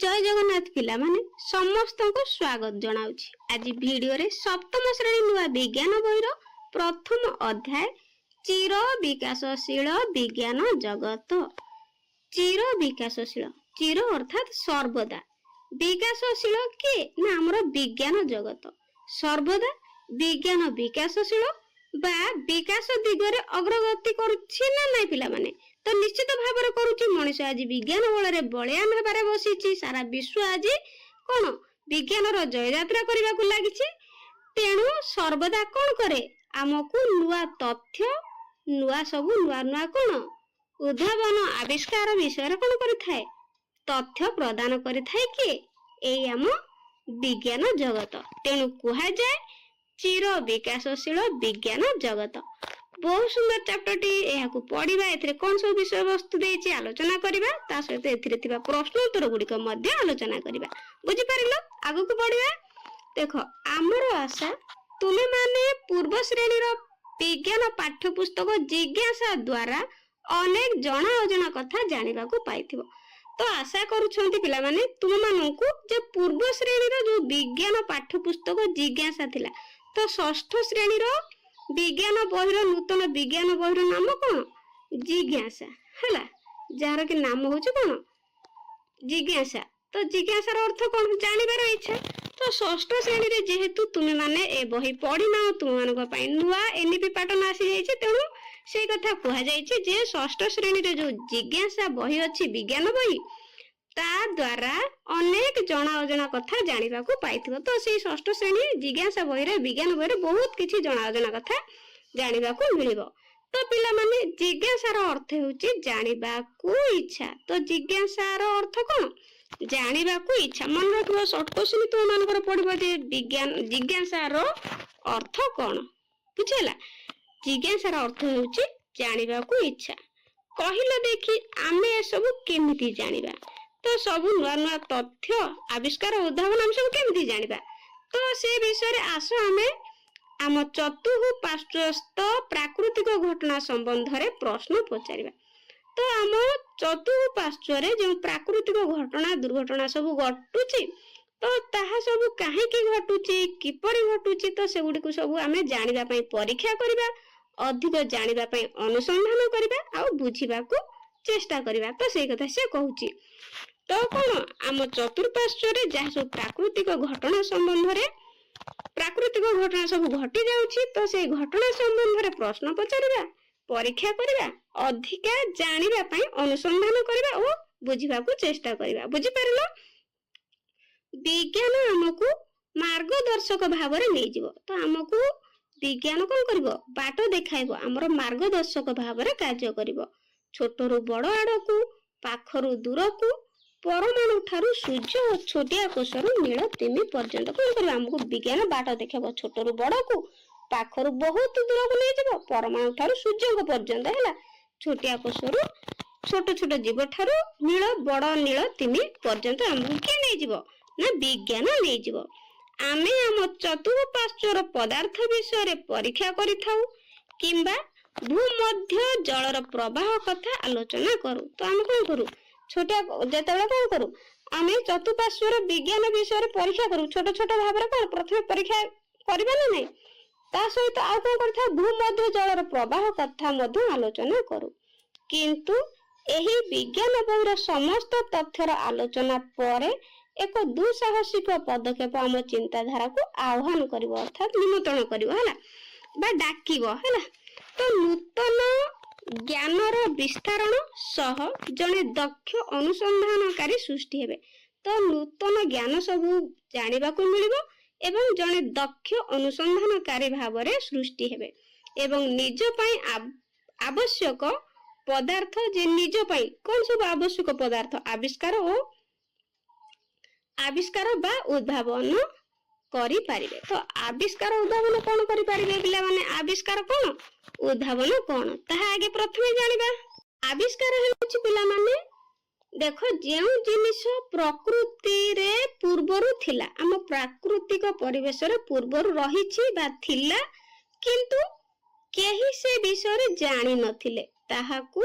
जय जगन्नाथ पिला माने समस्त को स्वागत जनाउछि। आज वीडियो रे सप्तम श्रेणी नुआ विज्ञान बहिर प्रथम अध्याय चिर विकासशील विज्ञान जगत। चिर विकासशील, चिर अर्थात सर्वदा, विकासशील के ना हमर विज्ञान जगत। सर्वदा विज्ञान विकासशील बा विकास दिगरे अग्रगति करुछि ना नै पिला माने, तो निश्चित भाव में करुछि। मनुष्य आज विज्ञान बल बलियान होबारे बसिछि। सारा विश्व आज कोन विज्ञान रो जय यात्रा करबा को लागिछि। तेणु सर्वदा कोन करे, हमकु नुआ तथ्य नुआ कोन उद्भावन आविष्कार विषय कोन करिथाय, तथ्य प्रदान करिथाय कि एई हम विज्ञान जगत। तेणु कुहा जाय चिर विकासशील विज्ञान जगत। बहुत सुंदर चैप्टर टी, एहाकु पढ़िबा, एथिरे कोन सब विषय वस्तु देछि आलोचना करिबा, ता सहित एथिरे थिबा प्रश्न उत्तर गुडिक मध्ये आलोचना करिबा। बुझि पारिलो, आगु को पढ़िबा। देखो, हमर आशा तुमे माने पूर्व श्रेणी रो विज्ञान पाठ्य पुस्तक जिज्ञासा द्वारा अनेक जना अजना कथा जानिबा को पाइथिबो। तो आशा करूछंती पिला माने तुम माननकु जे पूर्व श्रेणी रो जो विज्ञान पाठ्य पुस्तक जिज्ञासा थिला, तो षष्ठ श्रेणी रो विज्ञान बहिर नूतन विज्ञान बहिर नाम कोन जिज्ञासा हला, जार के नाम होछ कोन जिज्ञासा। तो जिज्ञासार अर्थ कोन जानिबार इच्छा। तो षष्ठ श्रेणी रे जेहेतु तुमे माने ए बही पढ़ी ना, तुम मानक पई नुआ एनपी पैटर्न आसी जाइछे, तेणु से कथा कुहा जाइछे जे षष्ठ श्रेणी रे जो जिज्ञासा बही अछि विज्ञान बही, ता द्वारा अनेक जना अजना कथा जानिबा को पाइथिबो। तो से षष्ठ श्रेणी जिज्ञासा बही रे विज्ञान बही रे बहुत किछि जना अजना कथा जानिबा को मिलिबो। तो पिला माने जिज्ञासार अर्थ होछि जानिबा को इच्छा। तो जिज्ञासार अर्थ कोन जानिबा को इच्छा। मन रखिबो, शॉर्ट क्वेश्चन तो मानकर पढिबो जे विज्ञान जिज्ञासार अर्थ कोन, बुझला। जिज्ञासार अर्थ होछि जानिबा को इच्छा। कहिलो देखि आमे सब केमिति जानिबा। तो सब नुआ नुआ तथ्य आविष्कार उद्भावन हम सब केमिति जानिबा। तो से विषय रे आसो आम चतुःपार्श्वस्थ प्राकृतिक घटना संबंध रे प्रश्न पचारिबा। तो आम चतुःपार्श्व रे जो प्राकृतिक घटना दुर्घटना सब घटुची, तो ताहा सब काहेकि घटुची, किपरि घटुची, तो से गुडी को सब आमे जानिबा पई परीक्षा करिबा, अधिक जानिबा पई अनुसंधान करिबा आ बुझिबा को चेष्टा करिबा। तो सेई कथा से कहूची। तो कोन आम चतुर्पार्श्व रे जहा सब प्राकृतिक घटना संबंध रे प्राकृतिक घटना सब घटी जाउची, तो से घटना संबंध रे प्रश्न पचारिबा, परीक्षा करिबा, अधिका जानिबा पई अनुसंधान करिबा ओ बुझिबा को चेष्टा करिबा। बुझि पारिलो, विज्ञान हमकु मार्गदर्शक भाव रे नै जिवो। तो हमकु विज्ञान कोन करबो, बाट देखाइबो, हमर मार्गदर्शक भाव रे कार्य करिवो। छोटरू बड़ आडकू, पाखरू दूरकू, परमाणु ठारू सूर्य और छोटिया कोषरू नील तिमी पर्यंत कोन करबो, हमकु विज्ञान बाट देखाइबो। छोटरू बड़कू, पाखरू बहुत दूर को नै जिवो, परमाणु ठारू सूर्य पर्यंत हैला, छोटिया कोषरू छोट छोट जीव ठारू नील बड़ नील तिमी पर्यंत हमकु के नै जिवो ना विज्ञान नै जिवो। आमे हम चतुःपार्श्वर पदार्थ विषय रे परीक्षा करिथाउ किंबा भूमध्य जलर प्रवाह कथा आलोचना करू। तो हम कोन करू, छोटा जेतेबेला कोन करू, आमे चतुःपार्श्वर विज्ञान विषय रे परीक्षा करू, छोट छोट भाव रे कोन प्रथम परीक्षा करबा ना नै, ता सहित आ कोन करथा भूमध्य जलर प्रवाह कथा मध्ये आलोचना करू। किंतु एही विज्ञान बहिर समस्त तथ्यर आलोचना परे एक दुसाहसिक पदक्षेप आम चिंताधारा को आह्वान करिवो, अर्थात निमंत्रण करिवो हैला बा डाकिवो हैला। तो नूतन ज्ञानर विस्तारण सह जने दक्ष अनुसंधानकारी सृष्टि हेबे। तो नूतन ज्ञान सब जानिबा को मिलिबो एवं जने दक्ष अनुसंधानकारी भाव रे सृष्टि हेबे एवं निज पई आवश्यक पदार्थ, जे निज पई कोन सब आवश्यक पदार्थ आविष्कार बा उद्भावन करि पारिबे। तो आविष्कार उद्भावन कोन करि पारिबे पिला माने, आविष्कार कोन उद्भावन कोन ताहा आगे प्रथमे जानिबा। आविष्कार हेउछि पिला माने देखो, जेउ जिनिस प्रकृति रे पूर्वरु थिला, हम प्राकृतिक परिवेश रे पूर्वरु रहिछि बा थिला, किंतु केही से विषय रे जानि नथिले, ताहाकू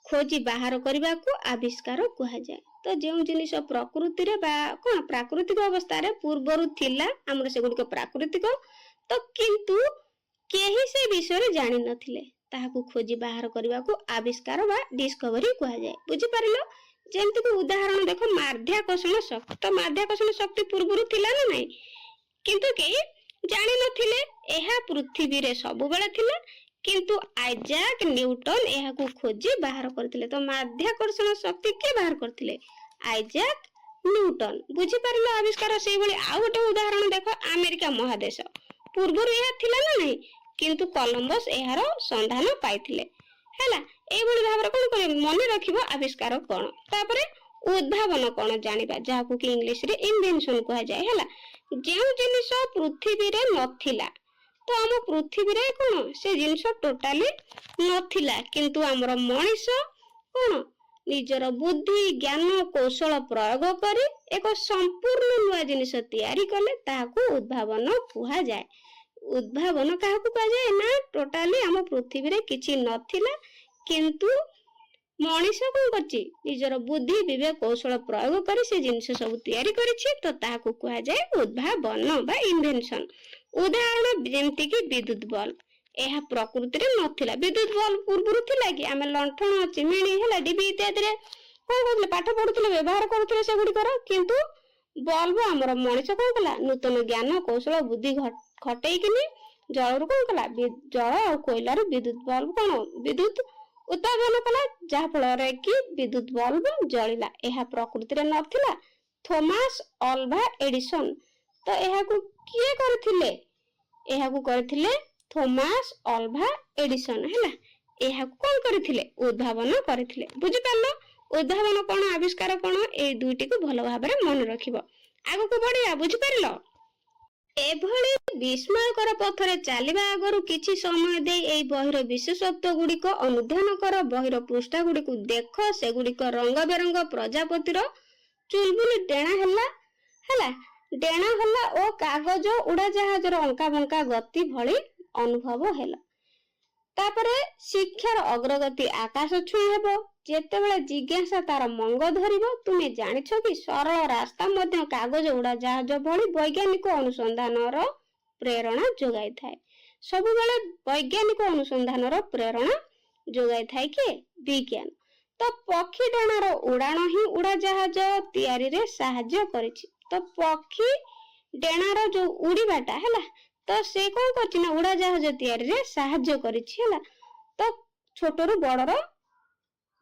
खोजी बाहर करबा को आविष्कार कुहा जाय। तो जो जिनिस प्रकृति रे बा कौन प्राकृतिक अवस्था रे पूर्वरु थिला हमर सेगुडिक प्राकृतिक तो किंतु केही से विषय रे जानि नथिले ताहाकू खोजी बाहर करबा को आविष्कार बा डिस्कवरी कहा जाए। बुझी पारिलो जेमति को उदाहरण देखो माध्याकर्षण शक्ति तो माध्याकर्षण शक्ति पूर्वरु थिला ना नहीं किंतु के जानि नथिले एहा पृथ्वी रे सब बेले थिला किंतु आइजैक न्यूटन एहा को खोजी बाहर करथिले। तो माध्याकर्षण शक्ति के बाहर करथिले आइजैक न्यूटन। बुझी पारिलो आविष्कार सेही भली आ गोटे उदाहरण देखो अमेरिका महादेश पूर्वरु एहा थिला ना नहीं किंतु कोलंबस एहार संधान पाइथिले हैला। एई भली भाबरे कोन करे मने रखिबो आविष्कार कोन तापरे उद्भावन कोन जानिबा जाहाकू कि इंग्लिश रे इन्वेंशन कहा जाय हैला। जेउ जिनिस पृथ्वी रे नथिला तो आम पृथ्वी रे कोन से जिनिस टोटाली नथिला किंतु हमर मनीष कोन निजर बुद्धि ज्ञान कौशल प्रयोग करी एक संपूर्ण नुआ जिनिस तैयारी कले ताहाकू उद्भावन कहा जाय। उद्भावन काहाकू कहा जाय ना टोटाली आम पृथ्वी रे किछि नथिला किंतु मनीष कोन करछि निजर बुद्धि विवेक कौशल प्रयोग करी से जिनिस सब तैयारी करिछि तो ताहाकू कहा जाय उद्भावन बा इन्वेंशन। उदाहरण जेमति कि विद्युत बल्ब एहा प्रकृति रे नथिला विद्युत बल्ब पूर्वरु थिला कि आमे लंठन चिमिनी हैला डिबी इत्यादि रे कोन करथले पाठ पढुथले व्यवहार करथले से गुडी कर किंतु बल्ब हमर मनीष कोन कला नूतन ज्ञान कौशल बुद्धि खटई किनी जळ रु कोन कला जळ और कोयला रो विद्युत बल्ब कोन विद्युत उत्पादन कला जहा फल रे कि विद्युत बल्ब जळिला एहा प्रकृति रे नथिला थॉमस अल्वा एडिसन। तो एहा को किए करथिले एहा को करथिले थॉमस अल्वा एडिसन हैला। एहा को कोन करथिले उद्भावन करथिले। बुझि पालो उद्भावन कोन आविष्कार कोन ए दुईटी को भलो भाबरे मन रखिबो आगो को बढ़िया। बुझि पारिलो एभली विस्मयकर पथरे चलिबा आगरु किछि समय दे एई बहिर विशेषत्व गुडिक अनुध्यान कर बहिर पृष्ठा गुडिक देख से गुडिक रंग बेरंग प्रजापतिर चुलबुली डेणा हैला डेणा हल्ला ओ कागज उड़ा जहाज अंका बंका गति भली अनुभव हैला। तापरे शिक्षार अग्रगति आकाश छुई हेबो जेतेबेले जिज्ञासा तार मंग धरिबो तुमे जानिछ कि सरल रास्ता मध्य कागज उड़ा जहाज भली वैज्ञानिक अनुसंधानर प्रेरणा जोगाई थाए। सब बेले वैज्ञानिक अनुसंधानर प्रेरणा जोगाई थाए कि विज्ञान। तो पक्षी डेणार उड़ाण ही उड़ा जहाज तैयारी रे सहाय्य करिछि। तो पक्षी डेणार जो उड़ीबाटा हैला तो से कोन करछि ना उड़ा जहाज तैयारी रे सहाय्य करिछि हैला। तो छोटरू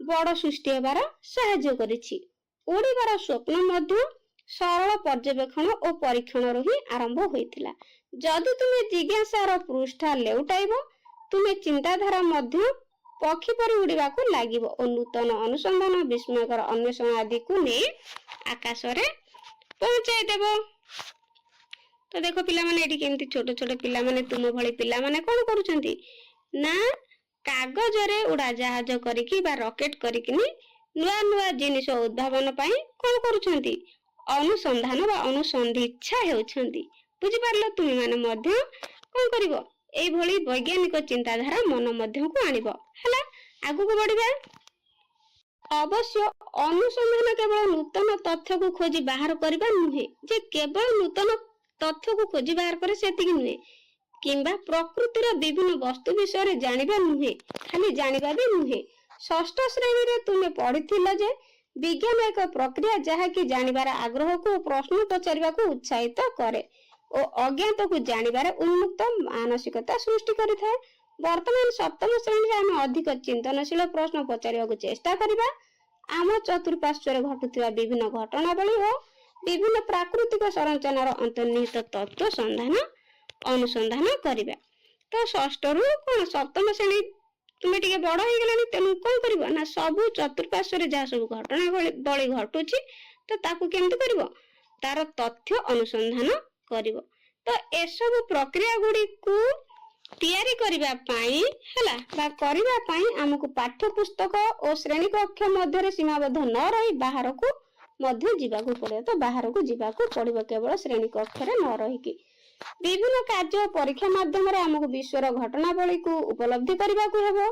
बड़ सृष्टि हेबार सहाय्य करिछि। उड़ीबार स्वप्न मध्य सरल पर्यवेक्षण और परीक्षण रो ही आरंभ होइथिला। जदि तुमे जिज्ञासार पृष्ठा लेउटाइबो तुमे चिंताधारा मध्य पक्षी परि उड़ीबा को लागिबो और नूतन अनुसंधान विस्मयकर अन्वेषण आदि को ने आकाश रे पहुंचाई देबो। तो देखो पिला माने एठी केमती छोट छोट पिला माने तुम भली पिला माने कोन करूछंती ना कागज रे उड़ा जहाज करिकि बा रॉकेट करिकि नुआ नुआ जिनिस उद्भावन पई कोन करूछंती अनुसंधान बा अनुसंधिच्छा हेउछंती। बुझि पारलो तुम माने मध्य कोन करिवो एई भली वैज्ञानिक चिंताधारा मन मध्य को आनिबो हैला आगु को बढ़िबा। अवश्य अनुसंधान केवल नूतन तथ्य को खोजी बाहर करबा नुहे जे केवल नूतन तथ्य को खोजी बाहर करे सेतिक नुहे किंबा प्रकृतिर विभिन्न वस्तु विषय जानिबा नुहे खाली जानिबा भी नुहे। षष्ठ श्रेणी रे तुमे पढ़िथिला जे विज्ञान एक प्रक्रिया जहा कि जानिबार आग्रह को प्रश्न पचारिबा को उत्साहित करे और अज्ञात को जानिबार उन्मुक्त मानसिकता सृष्टि करिथाय। वर्तमान सप्तम श्रेणी रे हम अधिक चिंतनशील प्रश्न पचारिबा को चेष्टा करिबा। आम चतुर्पार्श्व घटुथिबा विभिन्न घटनावली और विभिन्न प्राकृतिक संरचनार अंतर्निहित तत्व अनुसंधान करिबा। तो षष्ठ रु कोन सप्तम श्रेणी तुमे टिके बड़ हो गेलानी तेनु कोन करिवो ना सब चतुर्पार्श्व रे जा सब घटना बळी घटुची तो ताकू केमति करिवो तार तथ्य अनुसंधान करिवो। तो ए सब प्रक्रिया गुडी को तैयारी करिबा पाई हैला बा करिबा पाई हमकु पाठ्य पुस्तक और श्रेणी कक्ष मध्य रे सीमाबद्ध न रही बाहर को मध्य जीवाकू पड़े। तो बाहर को जीवाकू पड़िबो केवल श्रेणी कक्ष रे न रही कि विभिन्न कार्य परीक्षा माध्यम रे हमकु विश्वर घटनावली को उपलब्धि करिबा को हेबो।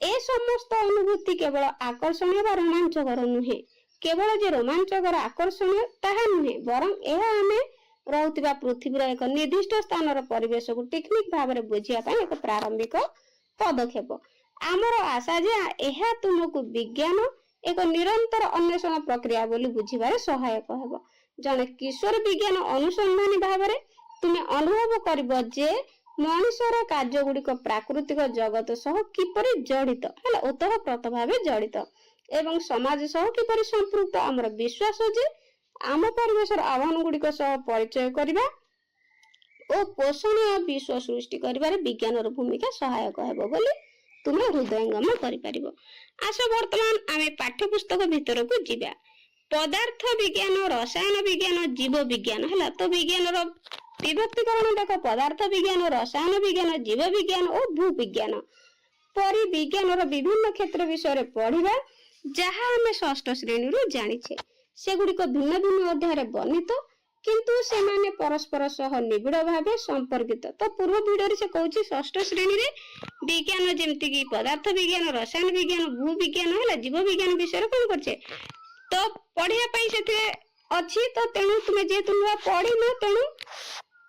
ए समस्त अनुभूति केवल आकर्षणीय बा रोमांचकर नुहे केवल जे रोमांचकर आकर्षणीय ताहा नुहे बरं यह आमे रहुतिबा पृथ्वीर एक निर्दिष्ट स्थानर परिवेश को टेक्निक भाव में बुझिया पाई एक प्रारंभिक पदक्षेप। आमर आशा जे यह तुमको विज्ञान एक निरंतर अन्वेषण प्रक्रिया बोली बुझिबारे सहायक हेबो। जने किशोर विज्ञान अनुसंधानी भाव में तुमे अनुभव करिबो जे मनुष्यर कार्य गुड़िक प्राकृतिक जगत सह किपरि जड़ित है ओतःप्रत भाव जड़ित एवं समाज सह किपरि संपृक्त आमर विश्वास जे आम परिवेशर आह्वान गुड़िक सह परिचय करिबा ओ पोषणीय विश्व सृष्टि करिबारे विज्ञानर भूमिका सहायक हेबो बोली तुमे हृदयंगम करि परिबो। आस वर्तमान आमे पाठ्यपुस्तक भितर को जिबा। पदार्थ विज्ञान, रसायन विज्ञान, जीव विज्ञान है तो विज्ञानर विभक्तिकरण देख पदार्थ विज्ञान, रसायन विज्ञान, जीव विज्ञान और भू विज्ञान परि विज्ञानर विभिन्न क्षेत्र विषय पढ़िबा जहाँ आमे षष्ठ श्रेणी रू जानिछे सेगुड़िक भिन्न भिन्न अध्याय वर्णित किंतु सेमाने परस्पर सह निबिड़ भाव संपर्कित। तो पूर्व वीडियो से कहूँ षष्ठ श्रेणी रे विज्ञान जेमती कि पदार्थ विज्ञान, रसायन विज्ञान, भू विज्ञान है जीव विज्ञान विषय कौन करछे तो पढ़िया पाई सेथे अछि। तो तेणु तुमे जेतु नुआ पढ़िनो तेणु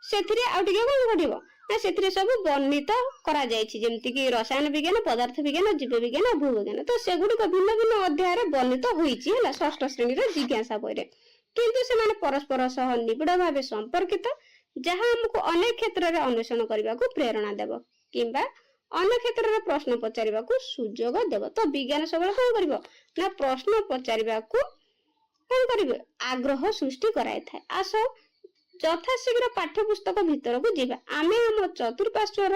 सेथिरे आउ टिके कोन पढ़िबो ना सेथिरे सब वर्णित करा जायछि जेमती कि रसायन विज्ञान, पदार्थ विज्ञान, जीव विज्ञान, भू विज्ञान। तो सेगुड़िक भिन्न भिन्न अध्याय रे वर्णित होईछि हला षष्ठ श्रेणी रे जिज्ञासा बही रे किंतु सेमाने परस्पर सह निबिड़ भाव संपर्कित जहाँ हमको अनेक क्षेत्र रे अन्वेषण करबा को प्रेरणा देबो किंबा अन्य क्षेत्र रे प्रश्न पचारिबा को सुयोग देबो। तो विज्ञान सबले कोन करबो ना प्रश्न पचारिबा को कोन करबो आग्रह सृष्टि कराय थाए। आसो यथाशीघ्र पाठ्यपुस्तक भितर को जीवा। आमे हम चतुर्पार्श्वर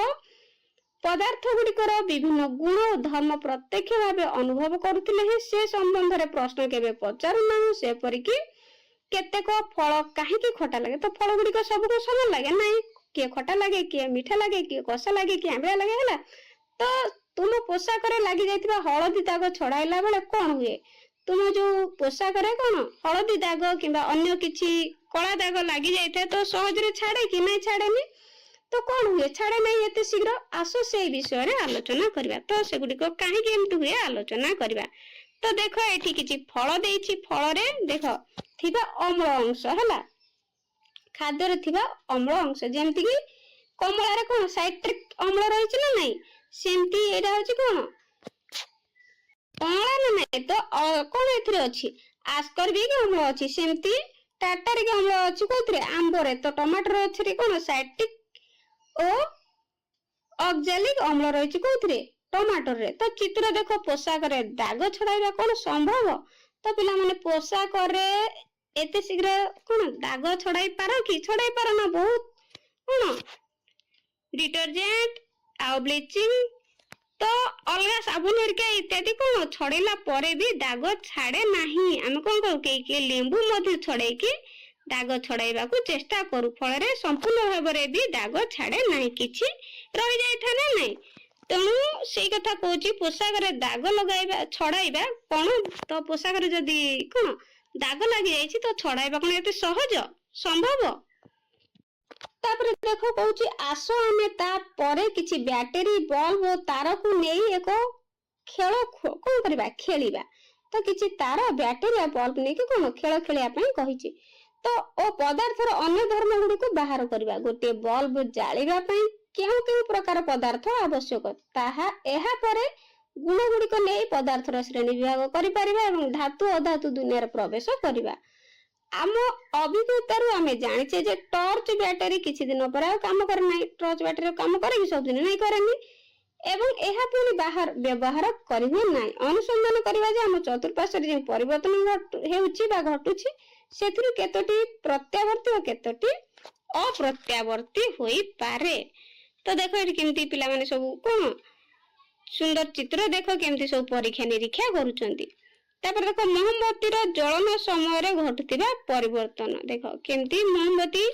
पदार्थ गुड़िकर विभिन्न गुण और धर्म प्रत्यक्ष भाव अनुभव करुथिले से संबंध रे प्रश्न केबे पचारुना से परिकी केतेक फल काहेकि खटा लगे तो फल गुड़िक सबको समान लगे नहीं किए खटा लगे किए मीठा लगे किए कषा लगे किए आंबा लगे है तो तुम पोशाक लगी जाइथिबा हळदी दाग छड़ाइला बेले कौन हुए तुम जो पोशाक कौन हळदी दाग किंबा अन्य किछि कला दाग लगी जाइए तो सहजरे छाड़े कि नहीं छाड़ेनी तो कौन हुए छाड़े नहीं एते शीघ्र। आसो से विषय रे आलोचना करबा। तो सेगुड़िक काहेकि एमती हुए आलोचना करबा। तो देख एठी किछि फल देइछि फल रे देख थिबा अम्ल अंश हला खाद्य रे थिबा अम्ल अंश जेमति कि कमला रे कोन साइट्रिक अम्ल रहिछि ना नहीं सेमति एटा होछि कोन अम्ल ना नहीं तो कोन एथिरे अछि आस्कर्बिक अम्ल अछि सेमति टाटारिक अम्ल अछि कोथरे आंबो रे तो टमाटर अछि रे कोन साइट्रिक ओ ऑक्सैलिक अम्ल रहिछि कोथरे टमाटर रे। तो चित्र देखो पोशाक रे दाग छड़ाइबा कोन संभव तो पिला माने पोशाक रे एते शीघ्र कोन दाग छड़ाई पारो कि छड़ाई पारो ना बहुत कोन डिटर्जेंट आ ब्लीचिंग तो अलगा साबुन हरके इत्यादि कोन छड़ेला परे भी दाग छाड़े नाही। हम कोन करू के लेंबू मध्य छड़ाई कि दाग छड़ाइबा को चेष्टा करू फल रे संपूर्ण भाव रे भी दाग छाड़े नाही किछि रहि जाय था ना नहीं। तेणु से कथा कहूँ पोशाक रे दाग लगाइबा छड़ाइबा कौन तो पोशाक रे जदि कौन दाग लगी जाइछि तो छड़ाइबा कौन एते सहज संभव। तापर देखो कहूँ आसो आमे ता परे किछि बैटरी बल्ब और तार को नहीं एक खेल कौन करबा खेलिबा। तो किछि तार बैटरी और बल्ब नहीं कि कौन खेल खेलिया पई कहिछि तो ओ पदार्थर अन्य धर्म गुडी को बाहर करबा। गोटे बल्ब जालिबा पई केउ केउ प्रकार पदार्थ आवश्यक ताहा एहा परे गुण गुड़िक नहीं पदार्थर श्रेणी विभाग करि परिबा एवं धातु अधातु दुनिया प्रवेश करिबा। आम अभिज्ञतारू आमे जानिछे जे टॉर्च बैटरी किछि दिन पर काम करे नै टॉर्च बैटरी काम करे कि सब दिन नै करेनी एवं एहा पुनी बाहर व्यवहार करिवे नै। अनुसंधान करिबा जे हम चतुर्पार्श्व जे परिवर्तन हेउछि बा घटुछि सेथिरु केतोटी प्रत्यावर्ती और केतोटी अप्रत्यावर्ती होई पारे। तो देखो ये केमती पिला माने सब कोन सुंदर चित्र देखो केमती सब परीक्षा निरीक्षा करूछंती। तापर देखो मोमबत्तीर जलन समय रे घटुतिबा परिवर्तन देखो केमती मोमबत्ती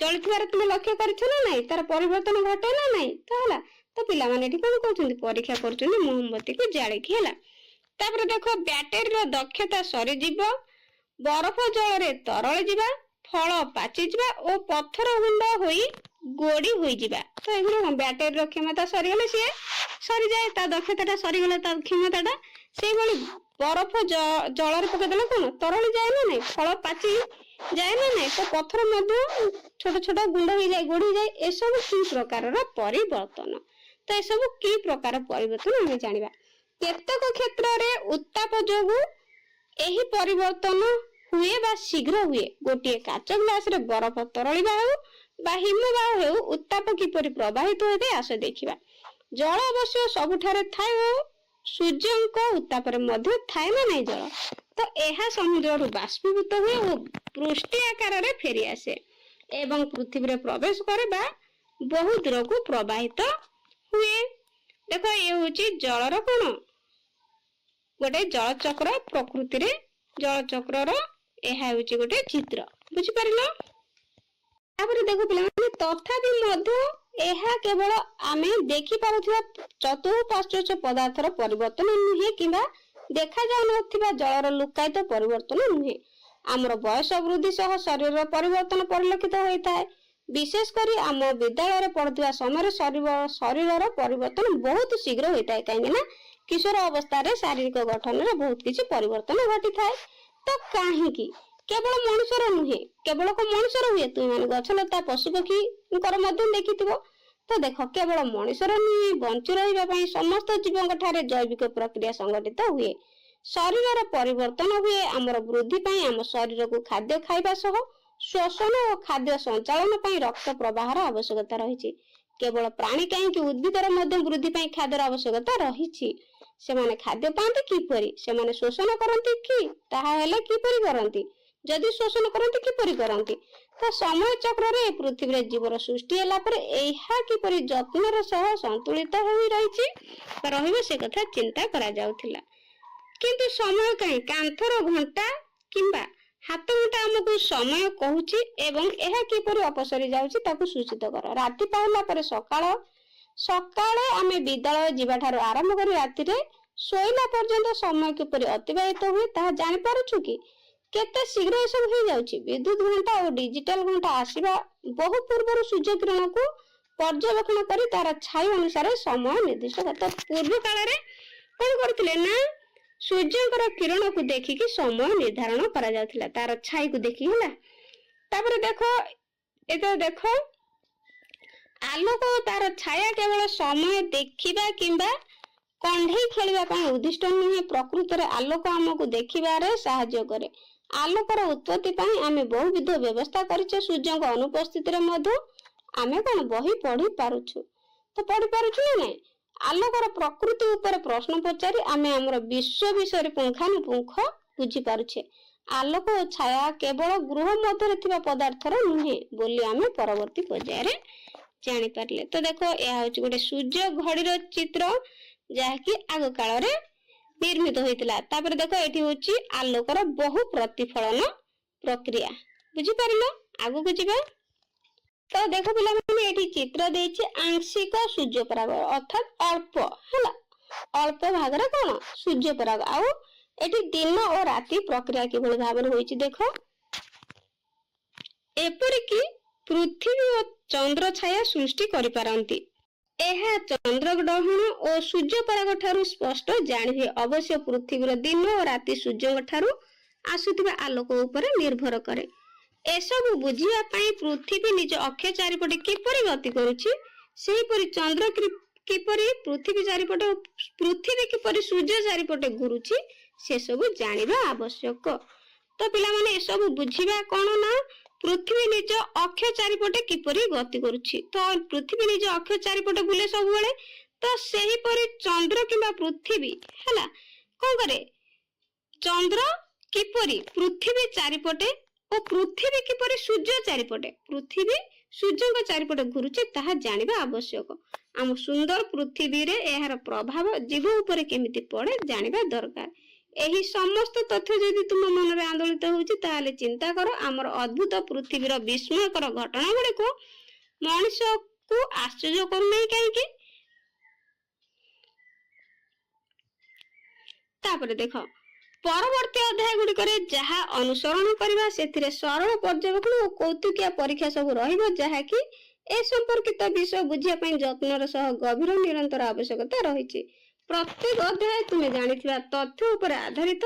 जळथिबार तुम लक्ष्य करछ ना नहीं तार परिवर्तन घटे ना नहीं तो हला तो पिला माने एठी कोन कहउछंती परीक्षा करछंती मोमबत्ती को जाळे कि हला। तापर देखो बैटरी रो दक्षता सरी जीव बरफ जल रे तरल जीवा फल पाची जीवा और पत्थर गुंड होई गोड़ी होई जीवा। तो एगुलो बैटरी रो क्षमता सरी गले से सरी जाए ता दक्षताटा सरी गले ता क्षमताटा सेही भली बरफ जल पकईदे कौन तरली जाए ना नहीं, फल पाची जाए ना नहीं, तो पत्थर मध्य छोट छोट गुंड हो जाए, गोड़ी जाए। ए सब कि प्रकार परिवर्तन, तो ये सब कि प्रकार परिवर्तन आम जाना। केतक क्षेत्र में उत्ताप जोगु यही परिवर्तन हुए बा शीघ्र हुए। गोटे काच ग्लास रे बरफ तरलिबा हो हिमबाह हो उत्ताप किपरि प्रवाहित होते आस देखिबा। जल अवश्य सबुठारे थाए, सूर्य उत्ताप मध्य थाए ना नहीं जल, तो यह समुद्र बाष्पीभूत हुए और पृष्ठ आकार रे फेरी आसे एवं पृथ्वी रे प्रवेश करे बा बहु दूर को प्रवाहित हुए। देखो ये होची जलर कोन गोटे जलचक्र, प्रकृति रे जलचक्र यह होची गोटे चित्र, बुझी पारिलो। तापर देखो पिला तथापि मध्य यह केवल आमे देखि पारुथिबा चतुःपार्श्व पदार्थर परिवर्तन नुहे किंबा देखा जाउ नथिबा जलर लुकायित परिवर्तन नुहे। आमर बयस वृद्धि सह शरीर परिवर्तन परिलक्षित होता है। विशेष करी आम विद्यालय पढ़ुवा समय शरीर परिवर्तन बहुत शीघ्र होता है, कहीं किशोर अवस्था शारीरिक गठन में बहुत किसी परिवर्तन घटी थाए। तो कहीं केवल मनुष्यर नुहे, केवल को मनुष्यर हुए, तुम मैंने गछलता पशुपक्षी देखी। तो देख केवल मनुष्यर नुहे, बंची रही समस्त जीवों ठारे जैविक प्रक्रिया संगठित हुए। शरीर परिवर्तन हुए आमर वृद्धि आम शरीर को खाद्य खाइबा सह श्वसन और खाद्य संचालन रक्त प्रवाहर आवश्यकता रही। केवल प्राणी कहीं उद्भिदर वृद्धि खाद्यर आवश्यकता रही। सेमाने खाद्य पाते किपरि, सेमाने शोषण करती कि ताहा हेले किपरि करती, जदि शोषण करती किपरि करती। तो समय चक्र रे पृथ्वी रे जीवर सृष्टि होला पर एहा किपरि जत्नर सह संतुलित होई रहिबे से कथा चिंता करा जाउथिला। किंतु समय कहीं कांथर घंटा किंबा हाथ घंटा हमको समय कहूची एवं एहा किपरि अपसरी जाउची ताकू सूचित कर। राति पाइला पर सकाळे आमे विद्यालय जीवा ठारो आरंभ करी राति रे सोइला पर्यंत समय किपरि अतिबाहित हुए ताहा जानि पारुछु कि केते शीघ्र ए सब हो जाउची। विद्युत घंटा और डिजिटल घंटा आसीबा बहु पूर्व सूर्य किरण को पर्यवेक्षण करी तार छाई अनुसार समय निर्दिष्ट करता। पूर्व काल रे कोन करथिले ना सूर्यंकर किरण को देखिकी समय निर्धारण करा जाउथिला, तार छाई को देखि होला। तापर देखो एतो देखो आलोक तार छाया केवल समय देखिबा किंबा कंढई खेलिबा पई उद्दिष्ट नुहे। प्रकृति रे आलोक हमको देखिबारे सहायता करे। आलोकर उत्पत्ति पई आमे बहुविध व्यवस्था करिचे। सूर्य को अनुपस्थिति रे मध्य आमे कोन बही पढ़ी पारुछु, तो पढ़ी पारुछु ना नहीं। आलोकर प्रकृति ऊपर प्रश्न पचारि आमे हमर विश्व विषय पुंखानुपुंख बुझी पारुछे। आलोक और छाया केवल गृह मध्य थिबा पदार्थर नुहे बोली आमे परवर्ती पर्याय रे जानि पारले। तो देखो यह होची गोटे सूर्य घड़ीर चित्र जहाँकि आग काल रे निर्मित होइतिला। तापर देखो एठी होची आलोकर बहु प्रतिफलन प्रक्रिया, बुझी पारिलो। आगु को जिबा तो देखो पिला माने एठी चित्र देछि आंशिक सूर्य पराग अर्थात अल्प हला, अल्प भाग रे कोन सूर्य पराग। आउ एठी दिन और राति प्रक्रिया किभଳି भाबरे होइछि देखो। एपरि कि पृथ्वी और चंद्र छाया सृष्टि करि पारंती। एहा चंद्र ग्रहण और सूर्य पराग ठारू स्पष्ट जानि। अवश्य पृथ्वी दिन और राति सूर्य ठारू आसुथिबा आलोक ऊपर निर्भर करे। एसबु बुझिया पई पृथ्वी निज अक्ष चारिपटे किपरि गति करूछि, सेहि परि चंद्र किपरि पृथ्वी चारिपटे, पृथ्वी किपरि सूर्य चारिपटे घुरुछि से सब जानिबा आवश्यक। तो पिला माने एसबु बुझिबा कोन ना पृथ्वी निज अक्ष चारिपटे किपरि गति करूछि। तो पृथ्वी निज अक्ष चारिपटे बुले सब बेले, तो सेहि परि चंद्र किबा पृथ्वी हला कोन करे, चंद्र किपरि पृथ्वी चारिपटे और पृथ्वी किपरि सूर्य चारिपटे, पृथ्वी सूर्य चारिपटे घुरुछि ताहा जानिबा आवश्यक। आम सुंदर पृथ्वी रे एहार प्रभाव जीव ऊपर केमिति पड़े जानिबा दरकार। एही समस्त तथ्य यदि तुम मन रे आंदोलित होउछि ताहाले चिंता करो आमर अद्भुत पृथ्वीर विस्मयकर घटना गुड़े को मनुष को आश्चर्य करू नहीं कहीं। तापर देखो परवर्ती अध्याय गुड़िक जहा अनुसरण करबा सेथिरे सरल पर्यवेक्षण और कौतुकिया परीक्षा सब रहिबो, जहाँकि ए संपर्कित विषय बुझिया पई जत्नर सह गभीर निरंतर आवश्यकता रहिछि। प्रत्येक अध्याय तुम जानिथिबा तथ्य उपर आधारित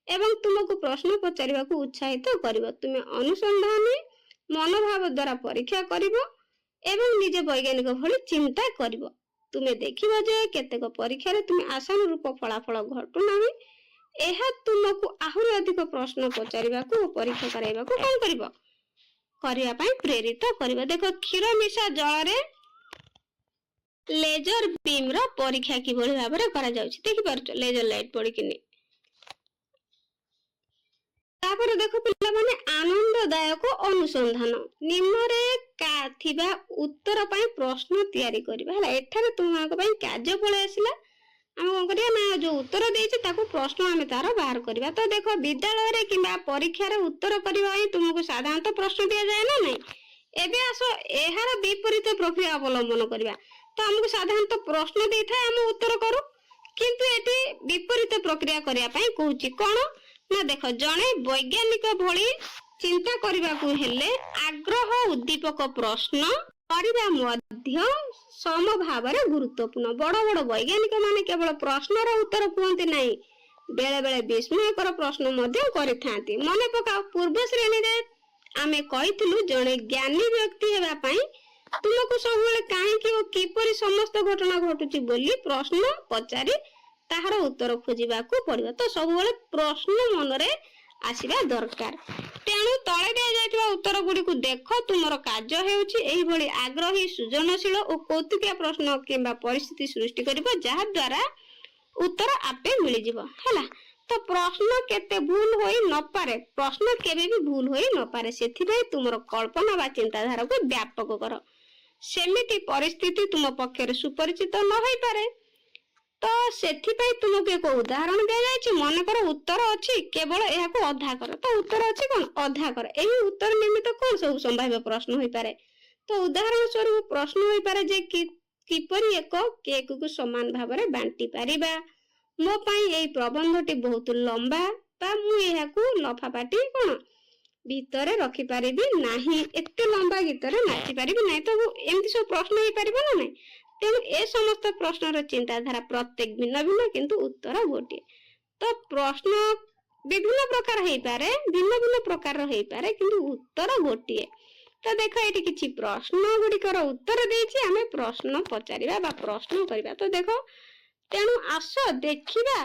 एवं तुमको प्रश्न पचारिबाकू उत्साहित करिवो। तुम अनुसंधानी मनोभाव द्वारा परीक्षा करिवो एवं निजे वैज्ञानिक भली चिंता करिवो। तुमे देखिबो जे केतेक परीक्षा रे तुम आसान रूप फलाफल घटु नाही। एहा तुमको आहुरी अधिक प्रश्न पचारिबाकू परीक्षा कराइबाकू कोन करिवो करिया पई प्रेरित करिवो। देखो क्षीर मिशा जल रे लेजर बीम रो परीक्षा कि भली भाबरे करा जाउछि। देखि पारछो लेजर लाइट पड़ी किनी। तापर देखो पिला माने आनंददायक अनुसंधान निम्न रे का थिबा उत्तर पई प्रश्न तयारी करबा हला। एठारे तुमको पई कार्य पळे आसिला हम कोन करिया ना जो उत्तर देछि ताको प्रश्न आमे तार बाहर करबा। तो देखो विद्यालय रे किबा परीक्षा रे उत्तर करबा ही तुमको साधारणतः प्रश्न दिया जाय ना नहीं। एबे आसो एहार विपरीत प्रक्रिया अवलंबन करबा। तो हमको साधारणतः प्रश्न दे था हम उत्तर करू किंतु एटी विपरीत प्रक्रिया करिया पई कहूची कोन ना देखो जणे वैज्ञानिक भली चिंता करबा को हेले आग्रह उद्दीपक प्रश्न करबा मध्य सम भाव रे गुरुत्वपूर्ण। बड़ बड़ वैज्ञानिक माने केवल प्रश्न रो उत्तर कहते नहीं बेले बेले विस्मयकर प्रश्न मध्य करिथांती। मने पकाओ पूर्व श्रेणी रे आमे कहितलु जणे ज्ञानी व्यक्ति हेबा पई तुमको सब बेले काहे कि किपरि समस्त घटना घटुची बोली प्रश्न पचारि ताहार उत्तर खोजिबा को पड़िबो। तो सब बेले प्रश्न मन रे आसीबा दरकार। तेणु तळे दे जायतिबा उत्तर गुडी को देखो तुमरो कार्य हेउची एही भली आग्रही सृजनशील और कौतुकिया प्रश्न किंबा परिस्थिति सृष्टि करिबो जहा द्वारा उत्तर आपे मिलि जिवो हला। तो प्रश्न केते भूल होई न पारे प्रश्न केबे भी भूल होई न पारे सेथि भाई तुमरो कल्पना बा चिंताधारा को व्यापक करो। सेमिति परिस्थिति तुम पक्षरे सुपरिचित न होई पारे तो सेथि पई तुमको एक उदाहरण दे जायछि। मन कर उत्तर अछि केवल एहा को अधा कर। तो उत्तर अछि कोन अधा कर। एही उत्तर निमित्त कोन सब संभाव्य प्रश्न होई पारे। तो उदाहरण स्वरूप प्रश्न होई पारे जे किपरि एक केक को समान भाव रे बांटी पारिबा। मो पई एई प्रबंधटी बहुत लंबा बा मु एहा को लफा पाटी कोन भीतर रखि पारिबी नाही एते लंबा गीतर नाचि पारिबी नाही। तो एमति सब प्रश्न होई पारिबो ना नाही। तेणु ए समस्त प्रश्नर चिंताधारा प्रत्येक भिन्न भिन्न किंतु उत्तर गोटे। तो प्रश्न विभिन्न प्रकार होई पारे भिन्न भिन्न प्रकार होई पारे किंतु उत्तर गोटे। तो देखो एठी किछि प्रश्न गुडिकर उत्तर देछि आमे प्रश्न पचारिबा बा प्रश्न करिबा। तो देखो तेणु आसो देखिबा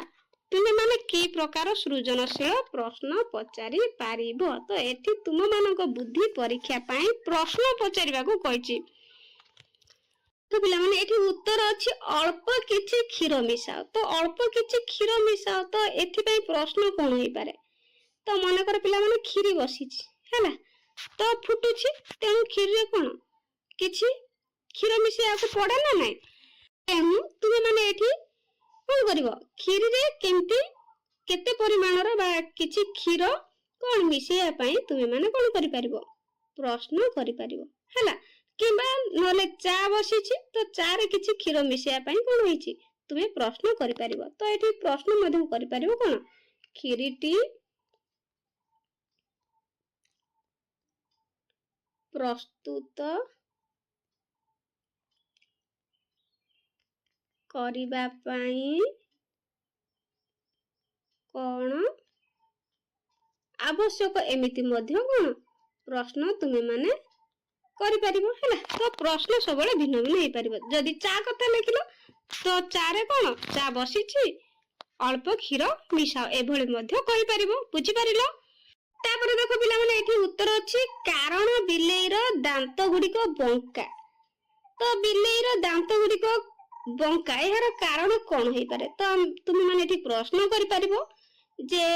तुमे माने की प्रकार सृजनशील प्रश्न पचारि पारिबो। तो एठी तुम मानक बुद्धि परीक्षा पई प्रश्न पचारिबा को कहिछि। तो पिला माने एठी उत्तर अछि अल्प किछि क्षीर मिसाओ। तो अल्प किछि क्षीर मिसाओ तो एथि पई प्रश्न कोन होई पारे। तो मन कर पिला माने खीरी बसिछि हैला तो फुटुछि तेणु खीर रे कोन किछि क्षीर मिसिया को पड़े ना नाही। तेणु तुमे माने एठी कोन करिवो खीर रे केमति केते परिमाण रो बा किछि क्षीर कोन मिसिया पई तुमे माने कोन करि परिबो प्रश्न करि परिबो हैला। किबा नले चा बसिछि तो चा रे किछि क्षीर मिसिया पई कोन होइछि तुमे प्रश्न करि परिबो। तो एठी प्रश्न मध्यम करि परिबो कोन खीरीटी प्रस्तुत करिबा पई कोन आवश्यक एमिति मध्य कोन प्रश्न तुमे माने करि परिबो हैला। तो प्रश्न सबले भिन्न भिन्न होई परिबो। जदि चा कथा लिखिलो तो चा रे कोन चा बसिछि अल्प क्षीर मिसाओ एभଳି मध्य कहि परिबो। बुझि परिलो। तापर देखो पिला माने एठी उत्तर अछि कारण बिलेईर दांत गुडी को बंका। तो बिलेईर दांत गुडी को बंका एहार कारण कोन होई पारे। तो तुम माने एठी प्रश्न करि परिबो जे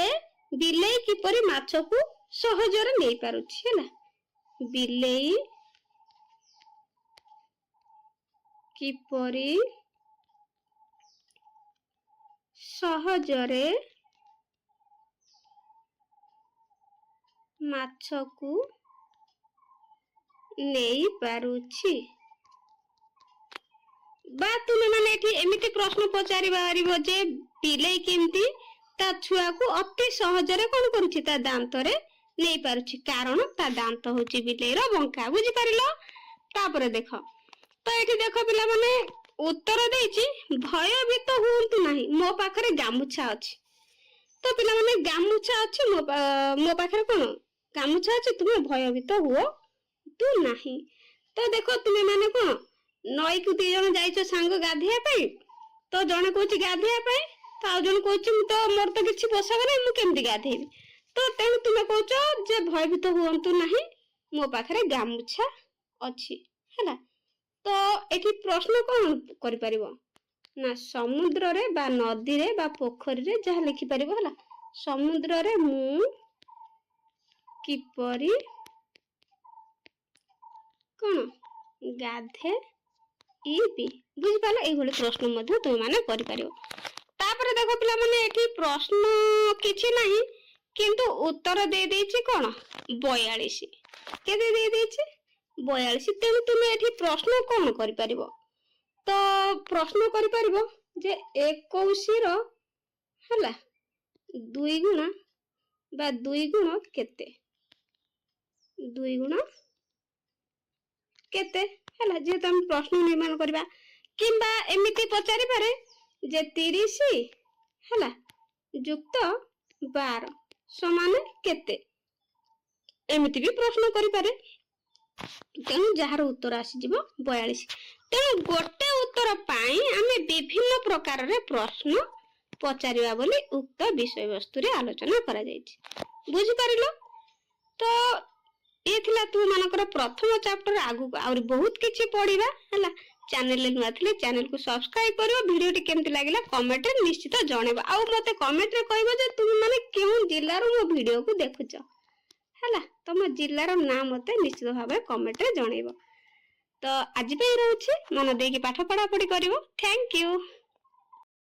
बिलेई किपरि माछ को सहजरे नै पारुछि हैला। बिलेई किपरि सहजरे माछ को नै पारुछि बा तुमे माने एठी एमिति प्रश्न पचारि बारिबो जे बिलेई केमती ता छुआ को अति सहजरे कोन करूछि ता दांत रे नै पारुछि कारण ता दांत होछि बिलेईर बंका। बुझि पारिलो। तापर देखो तो एठी देखो पिला माने उत्तर देइछि भयभीत हुअन्तु नाही मो पाखरे गामुछा अछि। तो पिला माने गामुछा अछि मो पाखरे कोन गामुछा अछि तुमे भयभीत हुओ तू नाही। तो देखो तुमे माने कोन नई को दी जण जाइछो सांग गाधिया पई तो जण कोछि गाधिया पई तो आ जण कोछि मु तो मोर तो किछि पोषक नै मु केमति गाधेबी। तो तेणु तुमे कहूच जे भयभीत हुअन्तु नाही मो पाखरे गामुछा अछि हैला। तो एठी प्रश्न कोन करि परिबो ना समुद्र रे बा नदी रे बा पोखरी रे जहा लिखि परिबो हैला। समुद्र रे मु किपरि कोन गाधे इबी बुझि पाला एई भली प्रश्न मध्ये तुम माने करि परिबो। तापर देखो पिला माने एठी प्रश्न किछि नाही किंतु उत्तर दे देछि कोन 42 केते दे देछि 42। तेणु तुम एठी प्रश्न कोन करि परिबो तो प्रश्न करि परिबो जे 21 रो हला 2 गुणा बा 2 गुण केते 2 गुण केते हला जे तुम प्रश्न निर्माण करबा किंबा एमिति पचारि पारे जे 30 हला युक्त 12 समान केते एमिति भी प्रश्न करि पारे। तेणु जार उत्तर आसी जिवो 42। तेणु गोटे उत्तर पाई आमे विभिन्न प्रकार रे प्रश्न पचारिबा बोली उक्त विषय वस्तु रे आलोचना करा जायछि बुझि परिलो। तो ये थिला तू मानकर प्रथम चैप्टर आगु और बहुत किछि पढिबा हला। चैनल ले नुआ थिले चैनल को सब्सक्राइब करियो। वीडियो टी केमति लागिला कमेंट रे निश्चित जणेबा आ मते कमेंट रे कहबो जे तुम माने केउ जिल्ला रो मो वीडियो को देखुछ हला। तम जिल्ला रो नाम मते निश्चित भाबे कमेंट रे जणेबो। तो आज पे रहउछि मन देकी पाठ पढा पढी करिवो। Thank you.